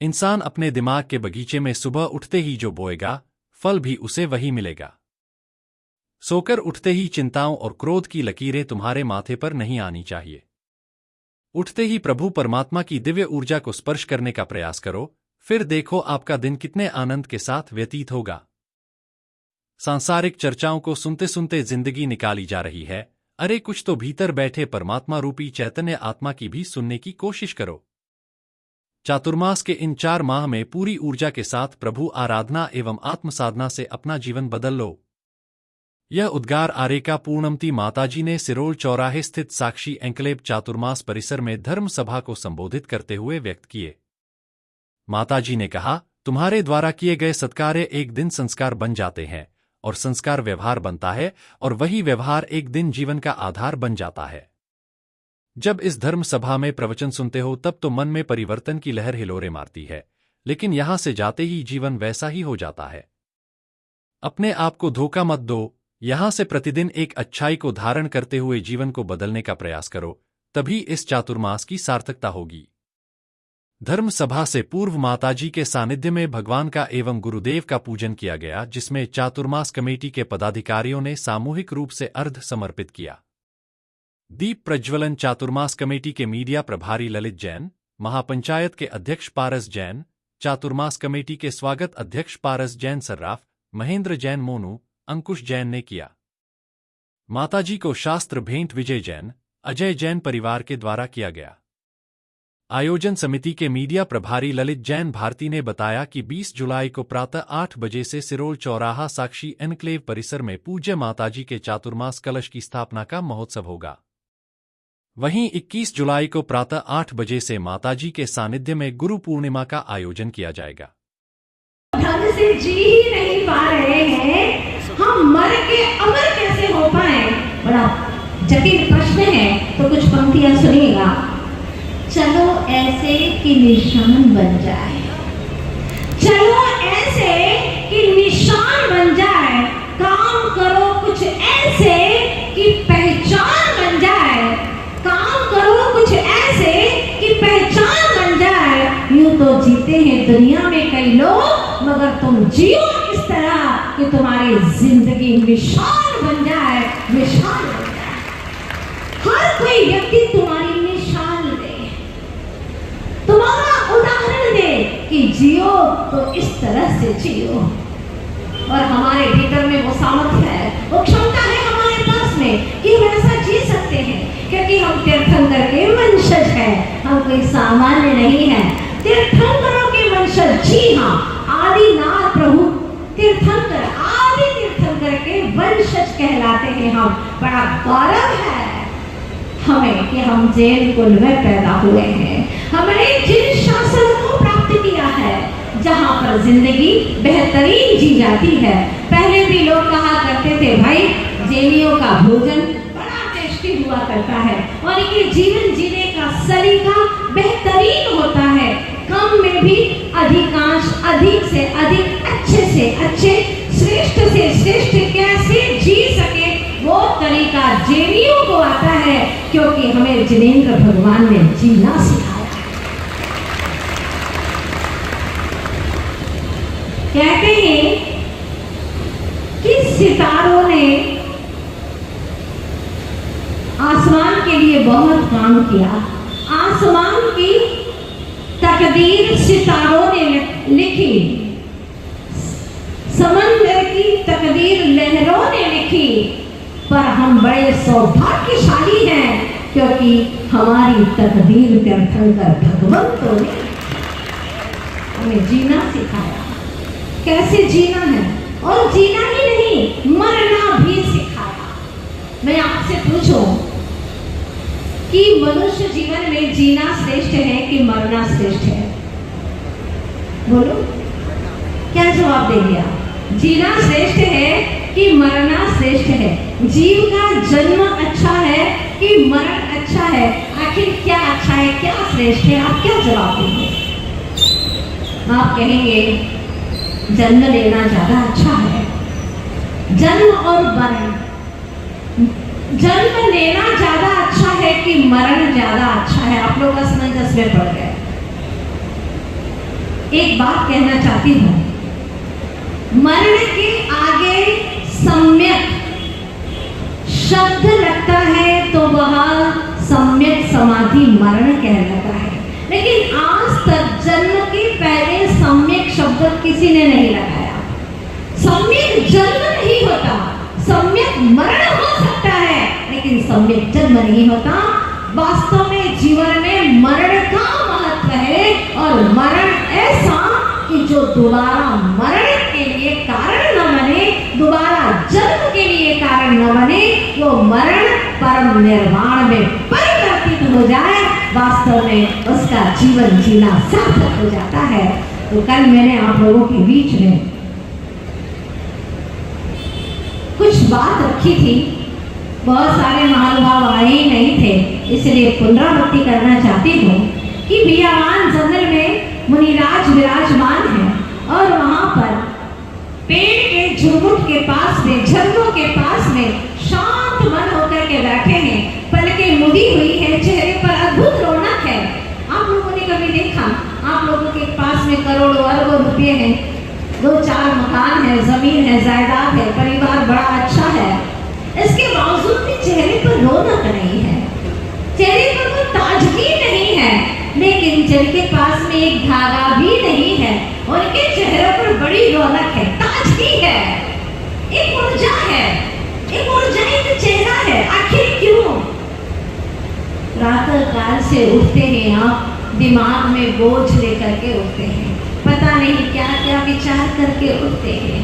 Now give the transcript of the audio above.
इंसान अपने दिमाग के बगीचे में सुबह उठते ही जो बोएगा, फल भी उसे वही मिलेगा। सोकर उठते ही चिंताओं और क्रोध की लकीरें तुम्हारे माथे पर नहीं आनी चाहिए। उठते ही प्रभु परमात्मा की दिव्य ऊर्जा को स्पर्श करने का प्रयास करो, फिर देखो आपका दिन कितने आनंद के साथ व्यतीत होगा। सांसारिक चर्चाओं को सुनते सुनते जिंदगी निकाली जा रही है, अरे कुछ तो भीतर बैठे परमात्मा रूपी चैतन्य आत्मा की भी सुनने की कोशिश करो। चातुर्मास के इन 4 माह में पूरी ऊर्जा के साथ प्रभु आराधना एवं आत्मसाधना से अपना जीवन बदल लो। यह उद्गार आरेका पूर्णमती माताजी ने सिरोल चौराहे स्थित साक्षी एंक्लेव चातुर्मास परिसर में धर्म सभा को संबोधित करते हुए व्यक्त किए। माताजी ने कहा, तुम्हारे द्वारा किए गए सत्कार्य एक दिन संस्कार बन जाते हैं और संस्कार व्यवहार बनता है और वही व्यवहार एक दिन जीवन का आधार बन जाता है। जब इस धर्म सभा में प्रवचन सुनते हो तब तो मन में परिवर्तन की लहर हिलोरे मारती है, लेकिन यहां से जाते ही जीवन वैसा ही हो जाता है। अपने आप को धोखा मत दो, यहां से प्रतिदिन एक अच्छाई को धारण करते हुए जीवन को बदलने का प्रयास करो, तभी इस चातुर्मास की सार्थकता होगी। धर्म सभा से पूर्व माताजी के सानिध्य में भगवान का एवं गुरुदेव का पूजन किया गया, जिसमें चातुर्मास कमेटी के पदाधिकारियों ने सामूहिक रूप से अर्घ्य समर्पित किया। दीप प्रज्वलन चातुर्मास कमेटी के मीडिया प्रभारी ललित जैन, महापंचायत के अध्यक्ष पारस जैन, चातुर्मास कमेटी के स्वागत अध्यक्ष पारस जैन सर्राफ, महेंद्र जैन मोनू, अंकुश जैन ने किया। माताजी को शास्त्र भेंट विजय जैन, अजय जैन परिवार के द्वारा किया गया। आयोजन समिति के मीडिया प्रभारी ललित जैन भारती ने बताया कि 20 जुलाई को प्रातः 8 बजे से सिरोल चौराहा साक्षी एनक्लेव परिसर में पूज्य माताजी के चातुर्मास कलश की स्थापना का महोत्सव होगा। वहीं 21 जुलाई को प्रातः 8 बजे से माताजी के सानिध्य में गुरु पूर्णिमा का आयोजन किया जाएगा। ढंग से जी ही नहीं पा रहे हैं, हम मर के अमर कैसे हो पाए? बड़ा जटिल प्रश्न है, तो कुछ पंक्तियां सुनिएगा। चलो ऐसे कि निशान बन जाए, चलो ऐसे कि निशान बन जाए, काम करो कुछ ऐसे कि पहचान बन जाए, काम करो कुछ ऐसे कि पहचान बन जाए। यूं तो जीते हैं दुनिया में कई लोग, मगर तुम जियो इस तरह कि तुम्हारी जिंदगी मिसाल बन जाए, मिसाल बन जाए। हर कोई व्यक्ति तुम्हारी मिसाल दे, तुम्हारा उदाहरण दे कि जियो तो इस तरह से जियो। और हमारे भीतर में वो सामर्थ्य है, वो क्षमता है हमारे पास में कि हम ऐसा जी सकते हैं, क्योंकि हम तीर्थंकर के वंशज हैं, हम कोई सामान्य नहीं है। तीर्थंकरों के वंशज, जी हाँ, आदिनाथ प्रभु तीर्थंकर, आदि तीर्थंकर के वंशज कहलाते हैं हम। बड़ा गौरव है हमें कि हम जैन कुल में पैदा हुए हैं। हमने जिन शासनों को प्राप्त किया है, जहाँ पर जिंदगी बेहतरीन जी जाती है। पहले भी लोग कहा करते थे, भाई जैनियों का भोजन बड़ा टेस्टी हुआ करता है और ये जीवन जीने का सलीका बेहतरीन होता है। कम में भी अधिकांश, अधिक से अधिक, अच्छे से अच्छे, श्रेष्ठ से श्रेष्ठ कैसे जी सके, वो तरीका जैनियों को आता है, क्योंकि हमें जिनेंद्र भगवान ने जीना सिखाया। कहते हैं कि सितारों ने आसमान के लिए बहुत काम किया। आसमान की तकदीर सितारों ने लिखी, समंदर की तकदीर लहरों ने लिखी, पर हम बड़े सौभाग्यशाली हैं, क्योंकि हमारी तकदीर तीर्थंकर भगवंतों ने हमें जीना सिखाया। कैसे जीना है, और जीना ही नहीं, मरना भी सिखाया। मैं आपसे पूछूं कि मनुष्य जीवन में जीना श्रेष्ठ है कि मरना श्रेष्ठ है? बोलो, क्या जवाब देंगे आप? जीना श्रेष्ठ है कि मरना श्रेष्ठ है? जीव का जन्म अच्छा है कि मरण अच्छा है? आखिर क्या अच्छा है, क्या श्रेष्ठ है? आप क्या जवाब देंगे? आप कहेंगे जन्म लेना ज्यादा अच्छा है। जन्म और मरण, जन्म लेना ज्यादा अच्छा है कि मरण ज्यादा अच्छा है? आप लोग असमंजस में पड़ गए। एक बात कहना चाहती हूँ, मरण के आगे सम्यक शब्द लगता है तो वह सम्यक समाधि मरण कहलाता है। लेकिन आज तक जन्म के पहले सम्यक शब्द किसी ने नहीं लगाया। सम्यक जन्म नहीं होता, सम्यक मरण हो सकता है, लेकिन सम्यक जन्म नहीं होता। वास्तव में जीवन में मरण का महत्व है, और मरण ऐसा कि जो दोबारा मरण के लिए कारण न बने, दोबारा जन्म के लिए कारण न बने, वो मरण परम निर्वाण में परिवर्तित हो जाए, वास्तव में उसका जीवन जीना सार्थक हो जाता है। तो कल मैंने आप लोगों के बीच में कुछ बात रखी थी, बहुत सारे महानुभाव आए ही नहीं थे, इसलिए पुनरावृत्ति करना चाहती हूँ कि बियावान जंगल में मुनिराज विराजमान है, और वहां पर पेड़ के झुरमुट के पास में, झरनों के पास में शांत मन होकर के बैठे हैं, पलकें मुड़ी हुई है, चेहरे पर अद्भुत रौनक है। आप लोगों ने कभी देखा, आप लोगों के पास में करोड़ों अरबों रुपये हैं, 2-4 मकान है, जमीन है, जायदाद है, परिवार बड़ा अच्छा है, इसके बावजूद भी चेहरे पर रौनक नहीं है, चेहरे पर कोई ताजगी नहीं है। लेकिन जिनके पास में एक धागा भी नहीं है, उनके चेहरे पर बड़ी रौनक है, ताजगी है, एक ऊर्जा है, एक ऊर्जावान चेहरा है। आखिर क्यों? प्रातः काल से उठते हैं आप, दिमाग में बोझ लेकर के उठते हैं, पता नहीं क्या क्या विचार करके उठते हैं।